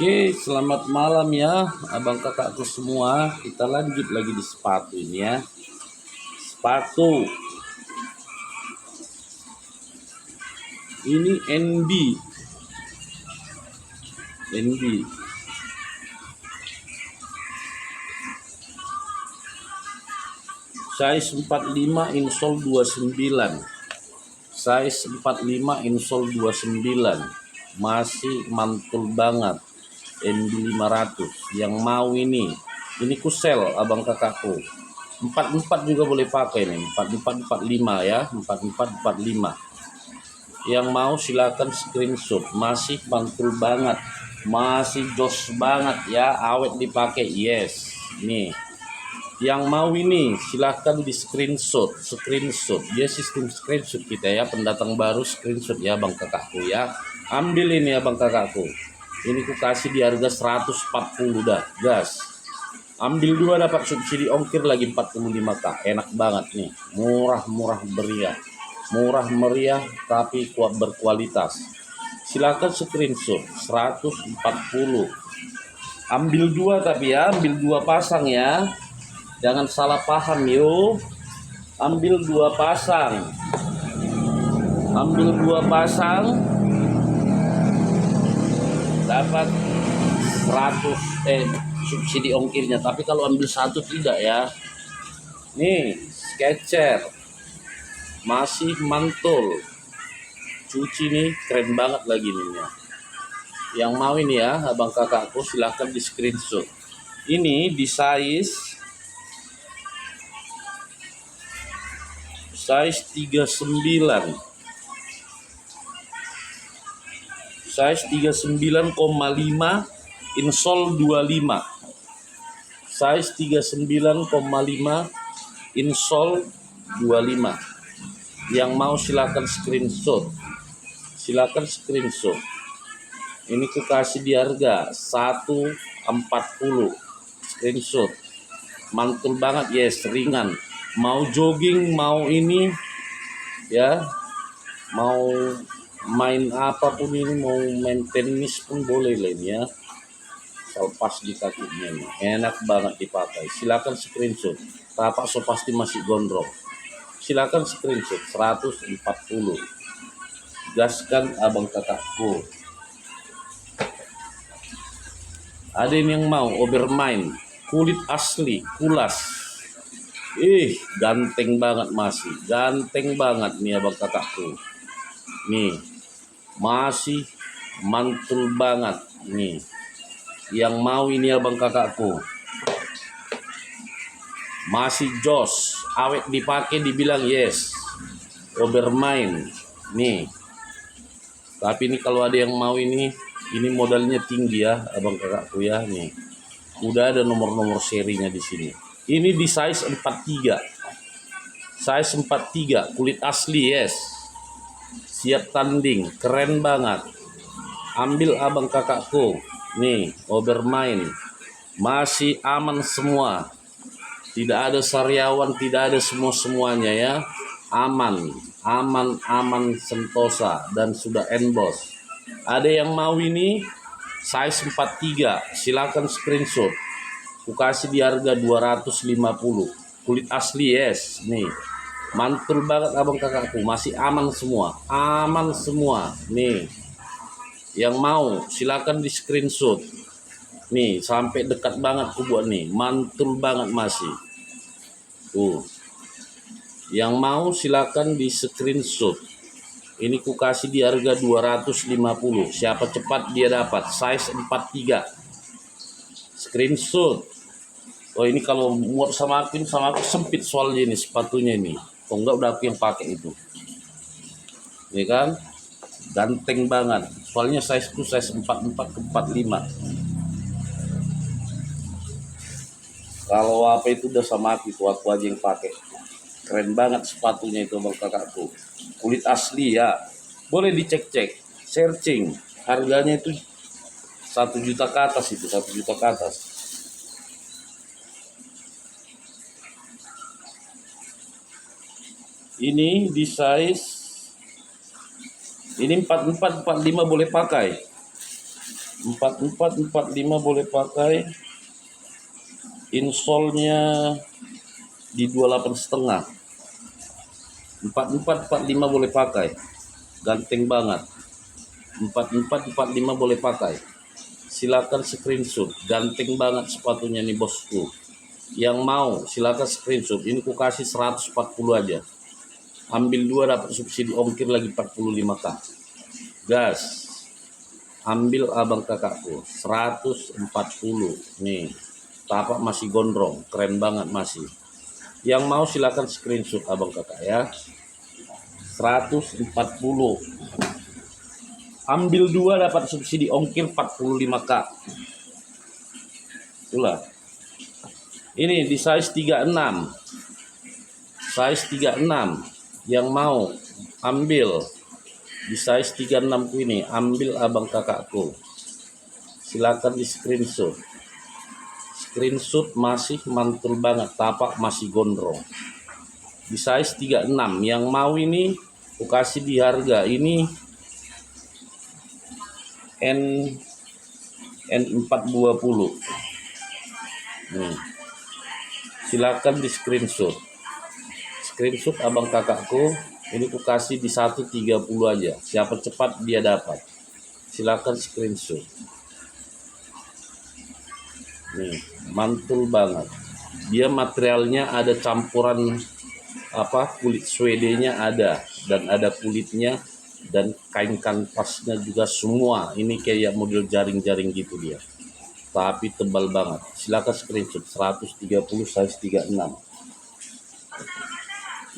Oke, selamat malam ya, abang kakakku semua. Kita lanjut lagi di sepatu ini ya. Sepatu ini NB size 45 insole 29, size 45 insole 29, masih mantul banget. NB 500 yang mau ini kusel abang kakakku. 44 juga boleh pakai nih, 4445 ya, 4445. Yang mau silakan screenshot, masih mantul banget, masih jos banget ya, awet dipakai. Yes, nih yang mau ini silahkan di screenshot dia sistem screenshot kita ya, pendatang baru screenshot ya bang kakakku ya. Ambil ini ya bang kakakku, ini ku kasih di harga 140 dah gas. Ambil dua dapat subsidi ongkir lagi 45k. Enak banget nih, murah meriah tapi kuat berkualitas. Silakan screenshot 140. Ambil dua tapi ya, ambil dua pasang ya, jangan salah paham yuk. Ambil dua pasang dapat 100 subsidi ongkirnya. Tapi kalau ambil satu tidak ya. Nih Skechers masih mantul, cuci nih keren banget lagi nih ya. Yang mau ini ya abang kakakku silahkan di screenshot. Ini di size 39, size 39,5 insole 25, size 39,5 insole 25. Yang mau silakan screenshot, ini ku kasih di harga 140. Screenshot, mantul banget yes, ringan. Mau jogging, mau ini ya, mau main apapun ini, mau main tenis pun boleh lah ini ya. Pas di kakinya ini enak banget dipakai. Silakan screenshot. Tapak so pasti masih gondrong. Silakan screenshot 140. Gaskan abang kakakku. Ada yang mau Overmind kulit asli kulas. Ganteng banget, masih ganteng banget nih abang kakakku. Nih masih mantul banget nih. Yang mau ini abang kakakku, masih jos, awet dipakai dibilang yes. Overmind nih. Tapi ini kalau ada yang mau ini modalnya tinggi ya abang kakakku ya. Nih udah ada nomor-nomor serinya di sini. Ini di size 43, kulit asli yes, siap tanding, keren banget. Ambil abang kakakku nih, Overmind masih aman semua, tidak ada sariawan, tidak ada semuanya ya, aman sentosa dan sudah emboss. Ada yang mau ini size 43, silakan screenshot. Ku kasih di harga 250. Kulit asli yes, nih mantul banget abang kakakku, masih aman semua nih. Yang mau silakan di screenshot. Nih sampai dekat banget ku buat nih, mantul banget masih. Tuh. Yang mau silakan di screenshot. Ini ku kasih di harga 250. Siapa cepat dia dapat. Size 43. Screenshot. Oh ini kalau muat sama aku sempit soalnya ini sepatunya ini. Kok enggak udah aku yang pakai itu. Ini kan ganteng banget. Soalnya sizeku size 44 ke 45. Kalau apa itu udah sama aku aja yang pakai. Keren banget sepatunya itu bang kakakku. Kulit asli ya. Boleh dicek-cek, searching. Harganya itu 1 juta ke atas itu, 1 juta ke atas. Ini di size ini 44 45 boleh pakai. 4445 boleh pakai, insolnya di 28,5. 4445 boleh pakai, ganteng banget. 4445 boleh pakai, silakan screenshot, ganteng banget sepatunya nih bosku. Yang mau silakan screenshot, ini ku kasih 140 aja, ambil 2 dapat subsidi ongkir lagi 45k. Gas, ambil abang kakakku 140 nih, tapak masih gondrong, keren banget masih. Yang mau silakan screenshot abang kakak ya. 140, ambil 2 dapat subsidi ongkir 45k. Itulah. Ini di size 36. Size 36. Yang mau ambil di size 36 ku ini, ambil abang kakakku. Silakan di screenshot. Screenshot masih mantul banget, tapak masih gondrong. Di size 36. Yang mau ini aku kasih di harga ini N420. Nih. Silakan di screenshot. Screenshot abang kakakku, ini aku kasih di 130 aja. Siapa cepat dia dapat. Silakan screenshot. Nih, mantul banget. Dia materialnya ada campuran kulit Swede-nya ada, dan ada kulitnya, dan kain kanvasnya juga semua. Ini kayak model jaring-jaring gitu dia, tapi tebal banget. Silakan screenshot 130 size 36.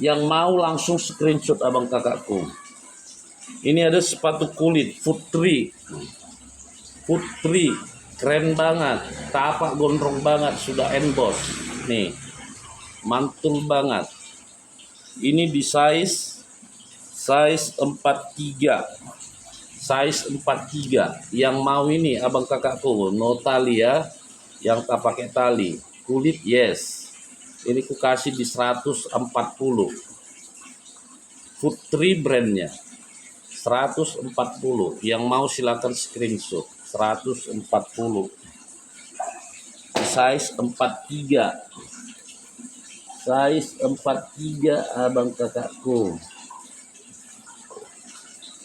Yang mau langsung screenshot abang kakakku. Ini ada sepatu kulit Putri, keren banget, tapak gondrong banget, sudah emboss nih, mantul banget. Ini di size 43. Size 43. Yang mau ini abang kakakku, no tali ya, yang tak pakai tali, kulit yes. Ini ku kasih di 140. Putri brandnya 140. Yang mau silakan screenshot 140. Size 43. Size 43 abang kakakku.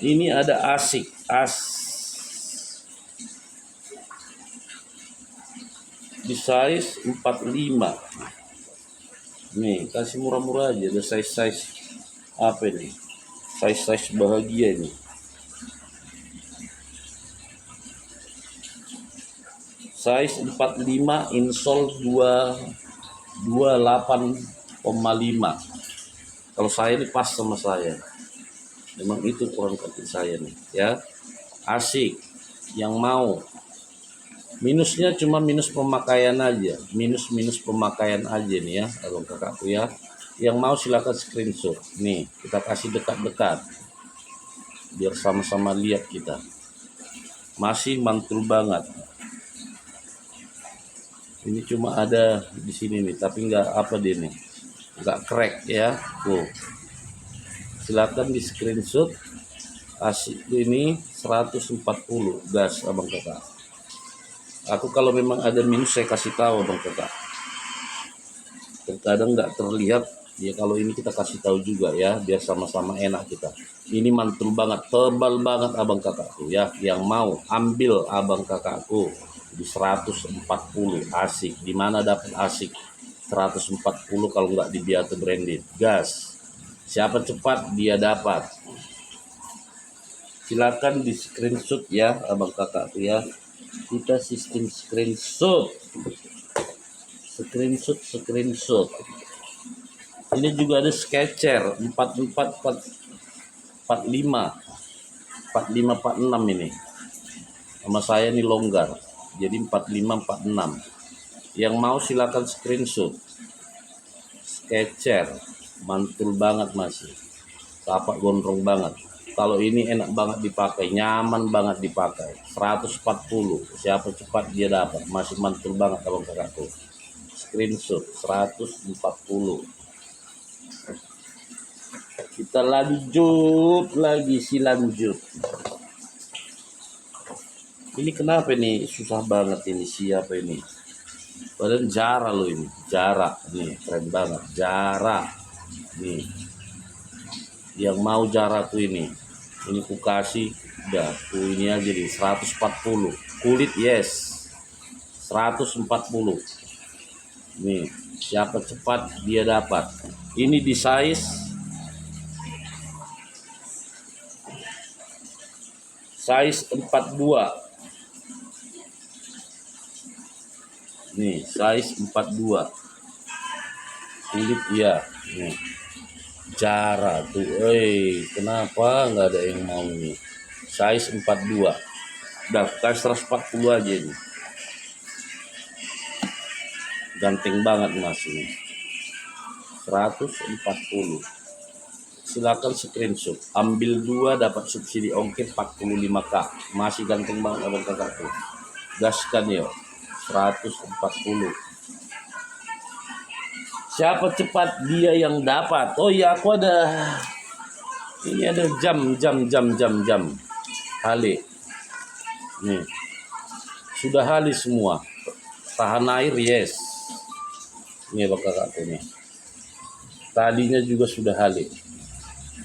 Ini ada asik di size 45. Nih, kasih murah-murah aja, ada size apa ini? Size bahagia ini. Size 45, insole 28,5. Kalau saya ini pas sama saya. Memang itu kurang kaki saya nih ya. Asik. Yang mau, minusnya cuma minus pemakaian aja, minus pemakaian aja nih ya abang kakakku ya. Yang mau silakan screenshot. Nih, kita kasih dekat-dekat biar sama-sama lihat kita. Masih mantul banget. Ini cuma ada di sini nih, tapi nggak apa dia nih, nggak crack ya. Tuh, silakan di screenshot. Asik ini 140. Gas abang kakak. Aku kalau memang ada minus saya kasih tahu abang kakak. Terkadang nggak terlihat ya, kalau ini kita kasih tahu juga ya, biar sama-sama enak kita. Ini mantul banget, tebal banget abang kakakku ya. Yang mau ambil abang kakakku di 140. Asik. Dimana dapat asik 140 kalau nggak di Biatu branded. Gas. Siapa cepat dia dapat. Silakan di screenshot ya abang kakakku ya. Kita sistem screenshot. Ini juga ada Skechers 4546 ini. Sama saya nih longgar. Jadi 4546. Yang mau silakan screenshot. Skechers mantul banget masih. Tapak gondrong banget. Kalau ini enak banget dipakai, nyaman banget dipakai. 140. Siapa cepat dia dapat. Masih mantul banget abang kakakku. Screenshot 140. Kita lanjut lagi, silanjut. Ini kenapa ini susah banget ini, siapa ini? Padahal Zara loh ini, Zara nih keren banget, Zara nih. Yang mau Zara tuh ini ku kasih udah tuh ini aja nih 140 kulit, yes 140 nih. Siapa cepat dia dapat. Ini di size 42 nih, size 42 kulit ya nih. Zara tuh, kenapa nggak ada yang mau nih? Size 42 udah kasih 140 aja nih. Ganteng banget mas ini, 140. Silakan screenshot, ambil 2 dapat subsidi ongkir 45k. Masih ganteng banget abang kakakku, gaskan yuk. 140. Siapa cepat dia yang dapat. Oh iya, aku ada ini, ada jam hali nih, sudah hali semua, tahan air, yes. Ini abang kakakku nih, tadinya juga sudah hali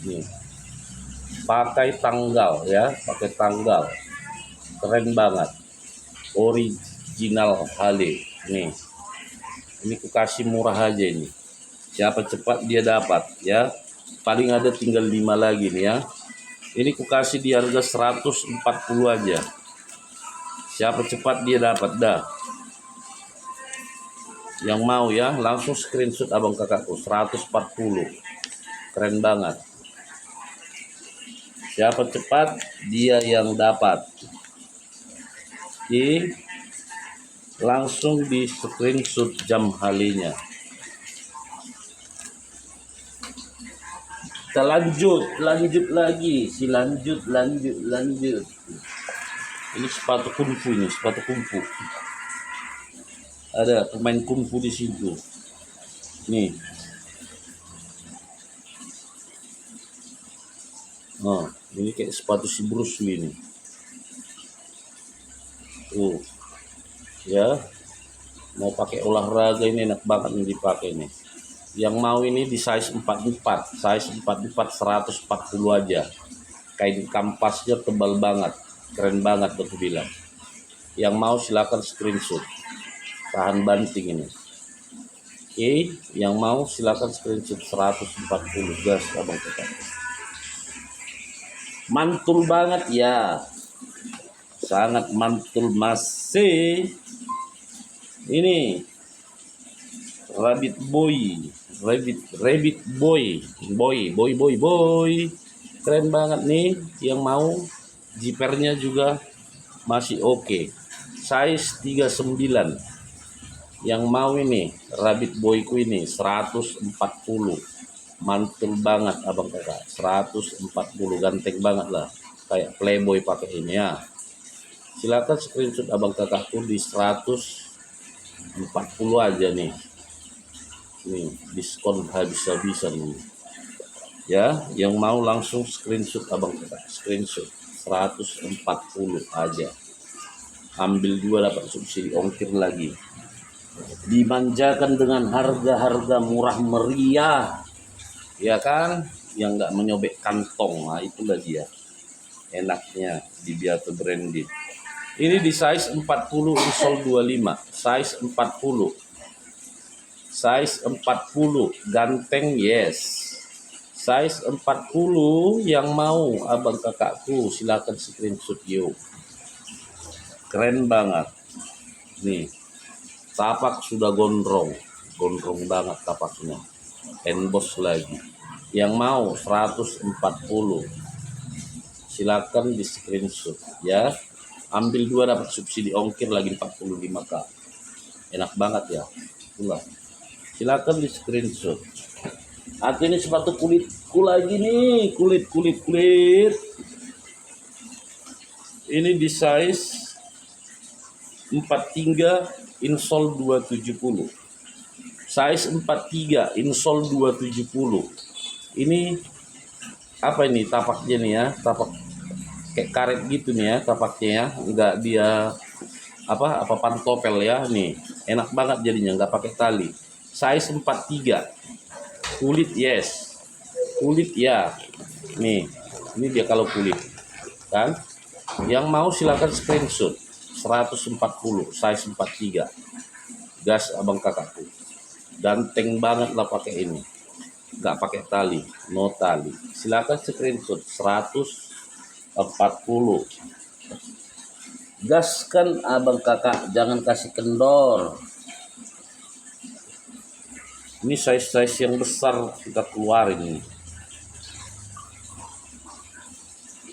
nih, pakai tanggal ya, pakai tanggal, keren banget, original hali nih. Ini ku kasih murah aja ini. Siapa cepat dia dapat ya. Paling ada tinggal 5 lagi nih ya. Ini ku kasih di harga 140 aja. Siapa cepat dia dapat dah. Yang mau ya langsung screenshot abang kakakku, 140. Keren banget. Siapa cepat dia yang dapat. Oke. Langsung di screenshot jam halinya. Kita lanjut lagi, lanjut. Ini sepatu kungfu, ada pemain kungfu di situ nih. Oh, ini kayak sepatu si Bruce Lee nih. Ya, mau pakai olahraga ini enak banget nih dipakai nih. Yang mau ini di size 44, 140 aja. Kain kampasnya tebal banget, keren banget aku bilang. Yang mau silakan screenshot, tahan banting ini. Oke, yang mau silakan screenshot 140 gas abang kakak. Mantul banget ya, sangat mantul masih. Ini rabbit boy, keren banget nih. Yang mau jipernya juga masih oke, size 39. Yang mau ini rabbit boyku ini 140, mantul banget abang kakak, 140, ganteng banget lah, kayak playboy pakai ini ya. Silakan screenshot abang kakakku di 140 aja nih. Nih diskon habis-habisan nih ya. Yang mau langsung screenshot abang kakak, screenshot 140 aja. Ambil 2 dapat subsidi ongkir lagi. Dimanjakan dengan harga-harga murah meriah ya kan, yang nggak menyobek kantong. Nah itulah dia enaknya di Biato Branded. Ini di size 40 insole 25, size 40, ganteng, yes. Size 40 yang mau abang kakakku silakan screenshot yuk. Keren banget nih, tapak sudah gondrong banget tapaknya, emboss lagi. Yang mau 140 silakan di screenshot ya. Ambil 2 dapat subsidi ongkir lagi 45k. Enak banget ya. Itulah. Silakan di screenshot. Aku ini sepatu kulitku lagi nih, kulit. Ini di size 43 insole 270. Size 43 insole 270. Ini apa ini tapaknya nih ya, tapak kayak karet gitu nih ya kapaknya ya, enggak dia apa pantopel ya. Nih enak banget jadinya, nggak pakai tali. Size 43, kulit yes, kulit ya. Nih ini dia kalau kulit kan. Yang mau silakan screenshot. 140 size 43, gas abang kakakku. Ganteng banget lah pakai ini, nggak pakai tali, no tali. Silakan screenshot. 140, gas kan abang kakak, jangan kasih kendor. Ini size yang besar kita keluarin ini.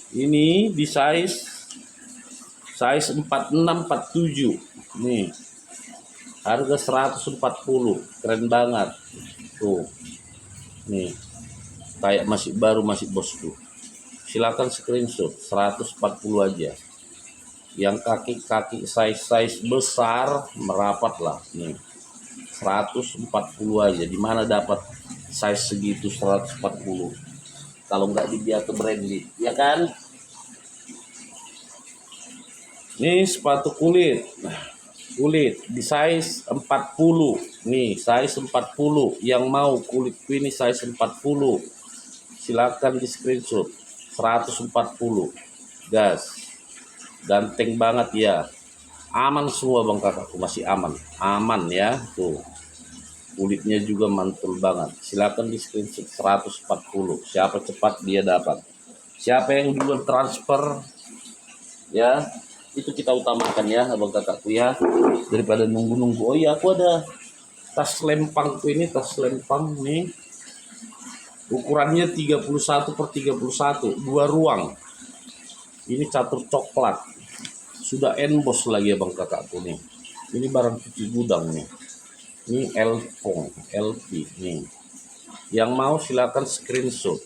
Ini di size 46 47. Nih. Harga 140, keren banget. Tuh. Nih. Kayak masih baru, masih bosku. Silakan screenshot. 140 aja. Yang kaki-kaki size besar merapat lah. Nih. 140 aja. Dimana dapat size segitu 140? Kalau nggak di Biatu Branded, ya kan? Ini sepatu kulit. Kulit di size 40. Nih, size 40. Yang mau kulit ini size 40. Silakan di screenshot. 140. Gas. Ganteng banget ya. Aman semua bang kakakku, masih aman. Aman ya. Tuh. Kulitnya juga mantul banget. Silakan di screenshot. 140. Siapa cepat dia dapat. Siapa yang duluan transfer ya, itu kita utamakan ya abang kakakku ya, daripada nunggu-nunggu. Oh iya, aku ada tas lempangku ini, tas lempang nih, ukurannya 31 per 31, 2 ruang. Ini catur coklat, sudah emboss lagi abang kakakku nih. Ini barang cuci gudang nih. Ini LP nih. Yang mau silakan screenshot.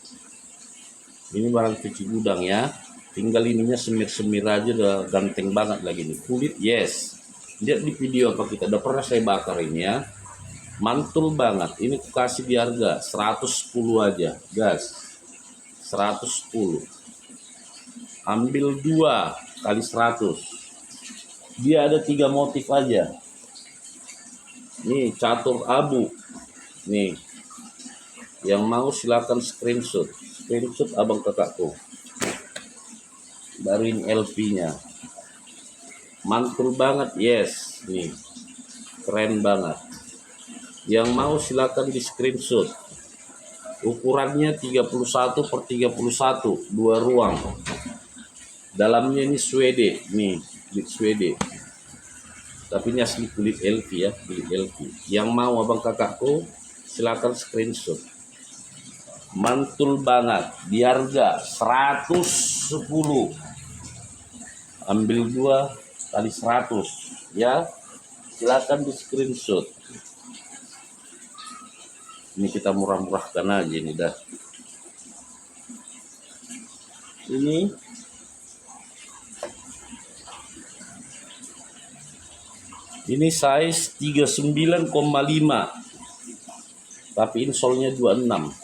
Ini barang cuci gudang ya. Tinggal ininya semir-semir aja, udah ganteng banget lagi nih. Kulit yes. Lihat di video apa kita udah pernah saya bakar ini ya. Mantul banget. Ini aku kasih di harga 110 aja, gas. 110. Ambil 2 kali 100. Dia ada 3 motif aja. Nih catur abu. Nih. Yang mau silakan screenshot. Screenshot abang kakakku. Baru ini LP-nya. Mantul banget, yes. Nih. Keren banget. Yang mau silakan di screenshot. Ukurannya 31 per 31, 2 ruang. Dalamnya ini Swede. Nih, kulit Swede. Tapi ini asli kulit LP ya, kulit LP. Yang mau abang kakakku silakan screenshot. Mantul banget, di harga 110. Ambil 2 kali 100 ya. Silakan di screenshot. Ini kita murah-murahkan aja ini dah. Ini size 39,5. Tapi insolnya 26.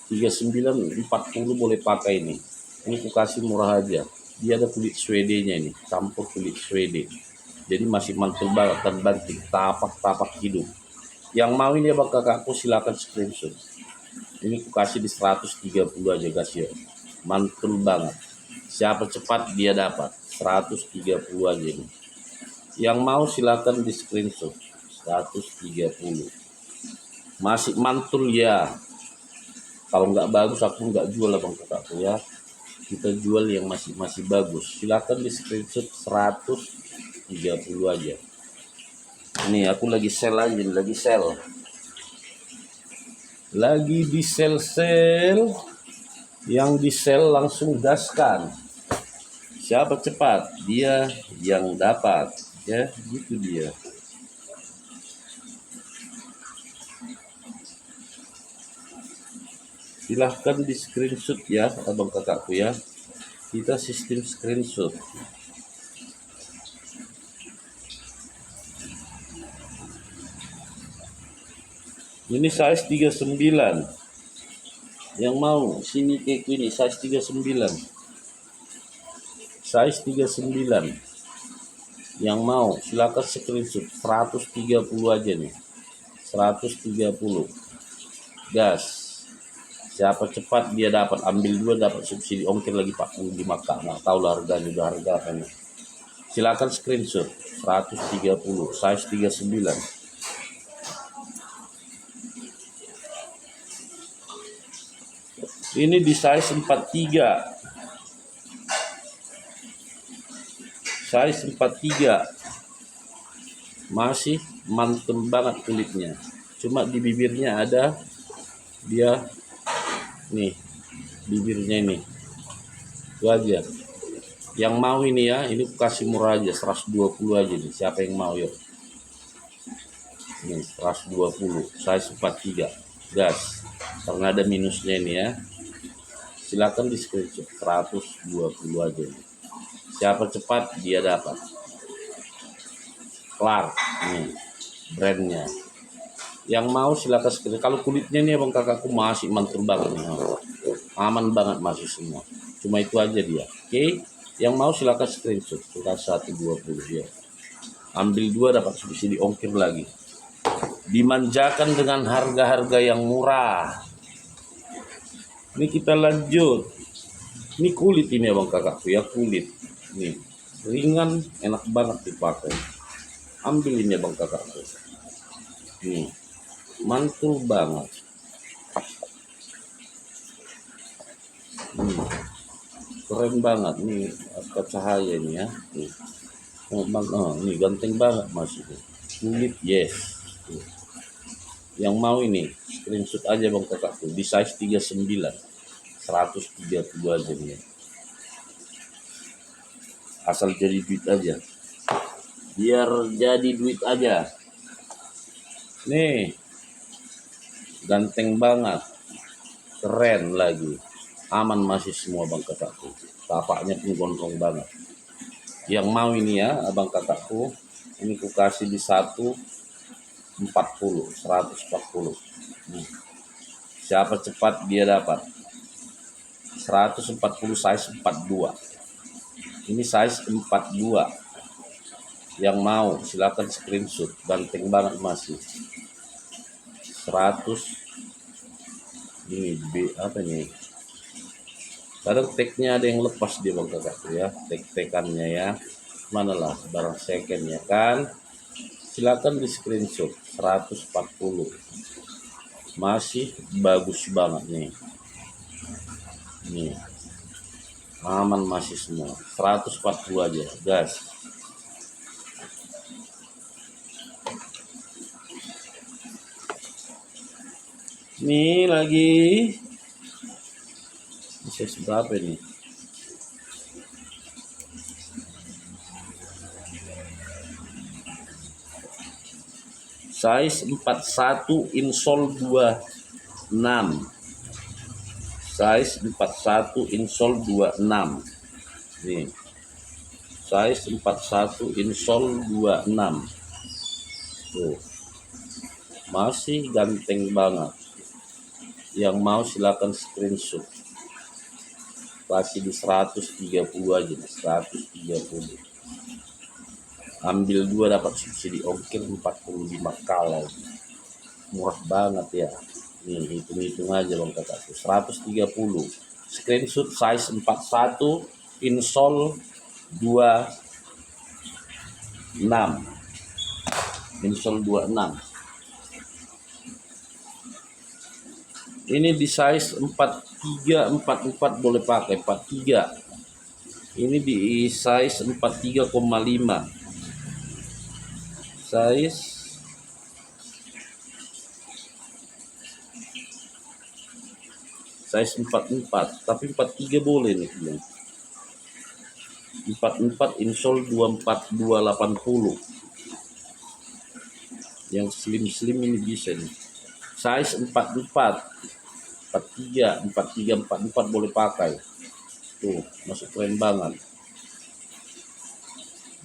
39 40 boleh pakai ini. Ini aku kasih murah aja. Dia ada kulit Swede-nya ini, campur kulit Swede. Jadi masih mantul banget, terbanting, tapak-tapak hidup. Yang mau ini abang kakakku silakan screenshot. Ini aku kasih di 130 aja guys ya. Mantul banget. Siapa cepat dia dapat. 130 aja ini. Yang mau silakan di screenshot. 130. Masih mantul ya. Kalau nggak bagus aku nggak jual abang kakakku ya. Kita jual yang masih bagus. Silakan di screenshot. 130 aja. Ini aku lagi sell aja, lagi sell. Lagi di sell. Yang di sell langsung gaskan. Siapa cepat dia yang dapat ya, gitu dia. Silahkan di screenshot ya abang kakakku ya. Kita sistem screenshot. Ini size 39. Yang mau sini keku ini size 39. size 39. Yang mau silakan screenshot. 130 aja nih, 130 gas. Siapa cepat dia dapat, ambil 2 dapat subsidi ongkir lagi 45k. Nggak tahu lah harganya, udah harga apanya. Silakan screenshot. 130 size 39. Ini di size 43. Size 43. Masih mantep banget kulitnya. Cuma di bibirnya ada dia nih, bibirnya ini. Itu aja. Yang mau ini ya, ini kasih murah aja 120 aja nih. Siapa yang mau yuk? Ini 120 size 43. Gas. Karena ada minusnya ini ya. Silakan di screenshot. 120 aja nih. Siapa cepat dia dapat. Clark nih brandnya. Yang mau silakan screenshot. Kalau kulitnya nih abang kakakku masih mantul banget nih. Aman banget masih semua. Cuma itu aja dia. Oke. Yang mau silakan screenshot. Kita 120 ya. Ambil 2 dapat subsidi ongkir lagi. Dimanjakan dengan harga-harga yang murah. Ini kita lanjut. Ini kulit ini abang kakakku ya, kulit. Nih, ringan, enak banget dipakai. Ambil ini abang kakakku. Nih, mantul banget. Keren banget nih, apa cahaya ini ya. Nih. Nih ganteng banget masih. Kulit yes. Yang mau ini screenshot aja bang kakakku di size 39. 130 aja nih. Asal jadi duit aja. Biar jadi duit aja. Nih. Ganteng banget. Keren lagi. Aman masih semua bang kakakku. Tapaknya pun gondrong banget. Yang mau ini ya abang kakakku. Ini ku kasih di 140. Siapa cepat dia dapat. 140 size 42. Ini size 42. Yang mau silakan screenshot. Ganteng banget masih. 100. Ini B apa nih? Kadang tagnya ada yang lepas dia bang kakak ya. Tag-tagannya ya. Mana lah barang second ya kan. Silakan di screenshot. 140. Masih bagus banget nih. Nih. Aman masih semua. 140 aja gas. Nih lagi. Ini berapa ini? Size 41 insole 26. Size 41 insole 26. Nih. Size 41 insole 26. Tuh. Masih ganteng banget. Yang mau silakan screenshot. Kasih di 130 aja nih, 130. Ambil 2 dapat subsidi ongkir 45 kali. Murah banget ya. Nih hitung-hitung aja bang kakakku. 130. Screenshot size 41 insole 26. Insole 26. Ini di size 43 44 boleh pakai 43. Ini di size 43,5. Size size 44, tapi 43 boleh nih bilang. 44 insole 24280. Yang slim ini bisa nih. Size 44, 43 boleh pakai. Tuh, masuk keren banget.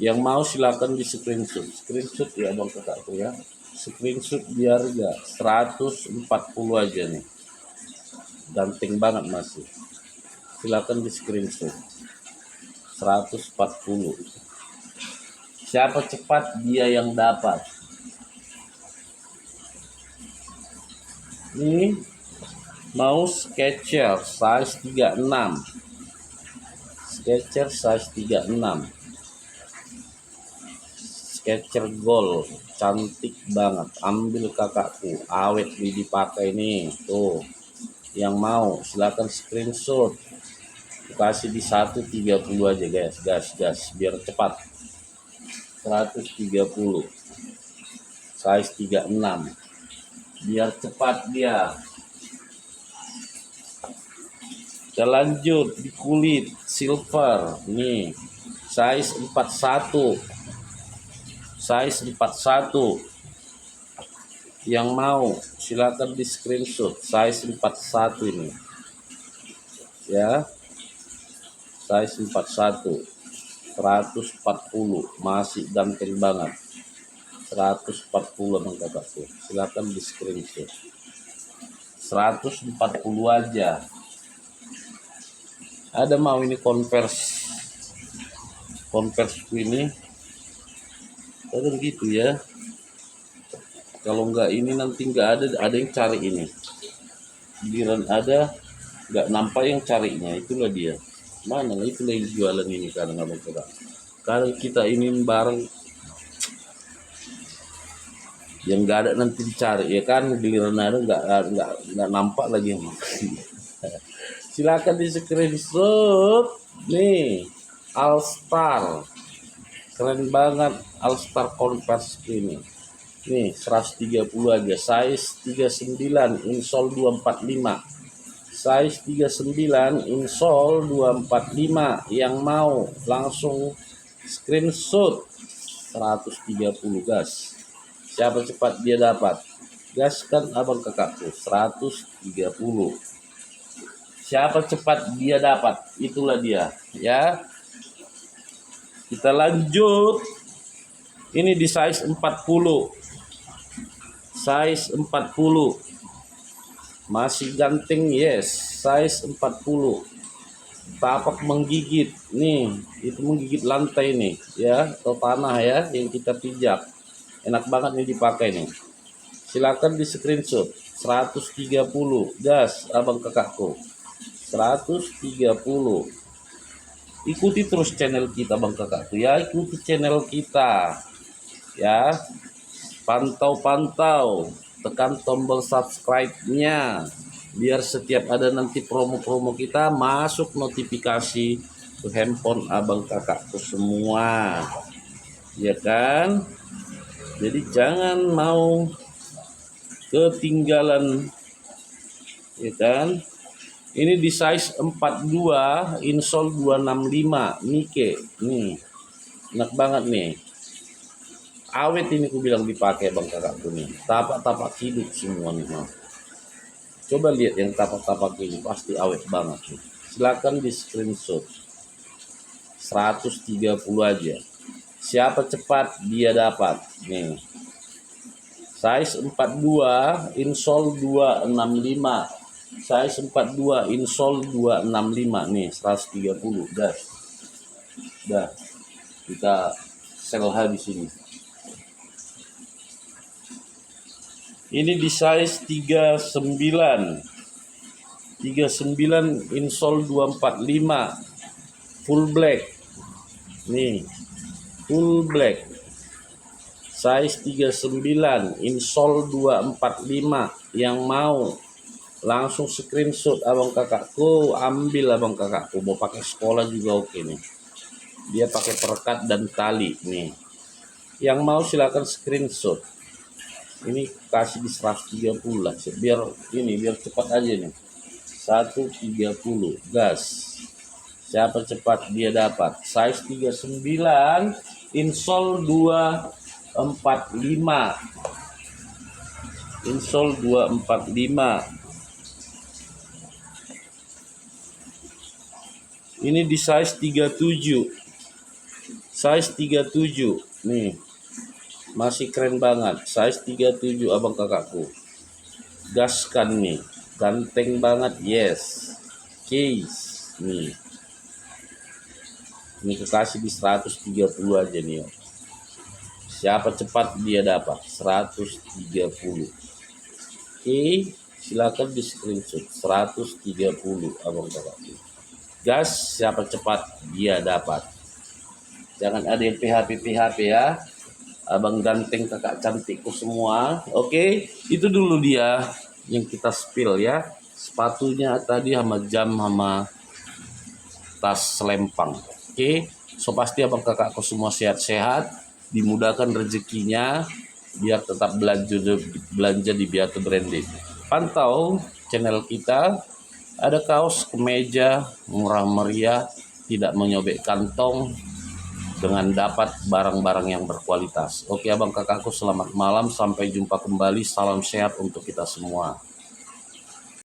Yang mau silakan di screenshot. Screenshot ya bang kakakku ya. Screenshot biar ya 140 aja nih. Ganteng banget masih. Silakan di screenshot. 140. Siapa cepat dia yang dapat. Ini mau Skechers size 36. Skechers size 36. Skechers Gold, cantik banget. Ambil kakakku, awet dipakai nih. Tuh, yang mau silakan screenshot. Kasih di 130 aja guys, gas biar cepat. 130 size 36 biar cepat dia. Kita lanjut di kulit silver nih, size 41. Size 41 yang mau silakan di screenshot. Size 41 ini ya, size 41 140, masih ganteng banget. 140 bang kakakku, silakan di screenshot. 140 aja. Ada mau ini converse ini ada begitu ya. Kalau enggak ini nanti enggak ada yang cari ini. Giliran ada enggak nampak yang carinya, itulah dia. Mana itulah yang jualan ini kadang abang kakak. Kadang kita ini barang yang enggak ada nanti dicari ya kan, giliran ada enggak nampak lagi. Silakan di screenshot nih. All Star keren banget, All Star Converse ini nih 130 aja. Size 39, insole 245. Size 39, insole 245. Yang mau langsung screenshot. 130 gas. Siapa cepat dia dapat. Gaskan abang kakakku. 130. Siapa cepat dia dapat, itulah dia ya. Kita lanjut. Ini di size 40. Size 40. Masih ganteng, yes. Size 40. Tapak menggigit. Nih, itu menggigit lantai nih ya, atau tanah ya yang kita pijak. Enak banget nih dipakai nih. Silakan di screenshot. 130. Gas abang kakakku. 130. Ikuti terus channel kita bang kakakku ya, ikuti channel kita ya, pantau tekan tombol subscribe-nya biar setiap ada nanti promo-promo kita masuk notifikasi ke handphone abang kakakku semua ya kan. Jadi jangan mau ketinggalan ya kan. Ini di size 42, insole 265, Nike. Nih, enak banget nih. Awet ini ku bilang dipakai bang kakakku nih. Tapak-tapak hidup semua nih. Coba lihat yang tapak-tapak ini, pasti awet banget nih. Silakan di screenshot. 130 aja. Siapa cepat dia dapat. Nih. Size 42, insole 265. Size 42, insole 265 nih, 130 gas. Dah kita sel habis ini. Ini di size 39. 39, insole 245. Full black. Nih, full black. Size 39, insole 245. Yang mau langsung screenshot abang kakakku, ambil abang kakakku. Mau pakai sekolah juga oke nih. Dia pakai perekat dan tali nih. Yang mau silakan screenshot. Ini kasih di 130 lah, biar cepat aja nih. 130 gas. Siapa cepat dia dapat. Size 39, insole 245. Insole 245. Ini di size 37. Size 37. Nih. Masih keren banget. Size 37 abang kakakku. Gaskan nih. Ganteng banget. Yes. Case. Nih. Ini kekasih di 130 aja nih ya. Siapa cepat dia dapat 130. Oke, silakan di screenshot 130 abang kakak. Gas, siapa cepat dia dapat. Jangan ada yang PHP ya. Abang ganteng kakak cantikku semua. Oke, itu dulu dia yang kita spill ya. Sepatunya tadi sama jam sama tas selempang. Oke, so pasti abang kakakku semua sehat-sehat, dimudahkan rezekinya, biar tetap belanja di Beato Branded. Pantau channel kita, ada kaos kemeja murah meriah, tidak menyobek kantong, dengan dapat barang-barang yang berkualitas. Oke abang kakakku, selamat malam, sampai jumpa kembali, salam sehat untuk kita semua.